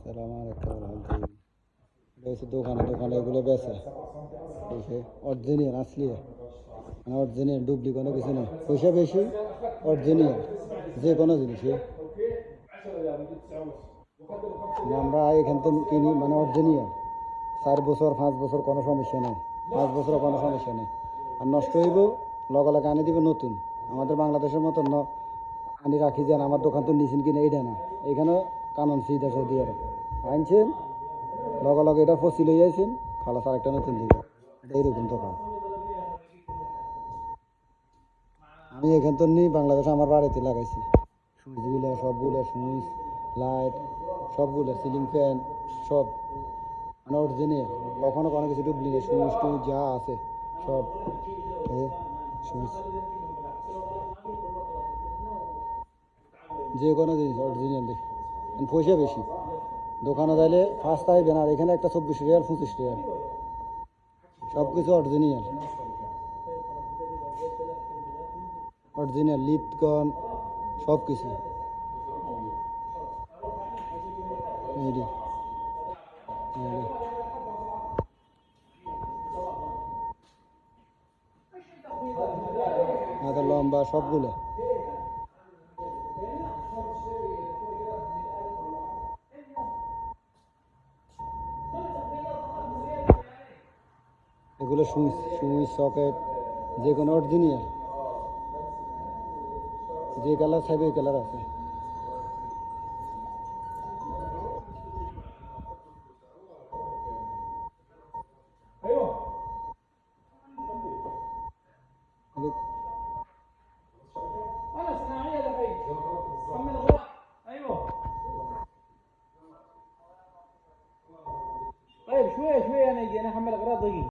সালাম আলাইকুম আলহামদুলিল্লাহ। এটা হচ্ছে দোকানে দোকানে এগুলো বেচে অরিজিনাল আসলি মানে অরিজিনাল ডুপ্লি কোনো কিছু নেই, পয়সা বেশি অরিজিনাল যে কোনো জিনিসই মানে আমরা এখান থেকে কিনি মানে অরিজিনাল 4 বছর 5 বছর কোনো সমস্যা নেই, 5 বছরও কোনো সমস্যা নেই। আর নষ্ট হইব লগে লগে আনি দিবে নতুন। আমাদের বাংলাদেশের মতন আনি রাখি যান আমার দোকান তো নিছেন কিনা এইটা না, এইখানে কানন সিট আছে দিয়ে আনছেন লগে লগে এটা ফসি লই যাইছেন খালাস আরেকটা নতুন দিবে, এটা এইরকম দোকান। আমি এখান তো নিই বাংলাদেশে আমার বাড়িতে লাগাইছি সুইচগুলো সবগুলো, সুইচ লাইট সবগুলো, সিলিং ফ্যান সব মানে অরিজিনাল, কখনো কোনো কিছু ডুবলি নেই, সুইচ টুইচ যা আছে সব সুইচ যে কোনো জিনিস অরিজিনাল দেখি। পয়সা বেশি দোকানে যাইলে ফার্স্ট আইবেন, আর এখানে একটা 24 রিয়াল 25 রিয়াল সব কিছু অরিজিনাল অরিজিনাল লিডগন সব কিছু এইটি লম্বা সবগুলো। এগুলো সুইচ সুইচ সকেট যে কোনো অরিজিনাল, যে কালার চাইবে ওই কালার আছে। طيب شوية شوية أنا أجي أنا أحمل أغراض دقيقة.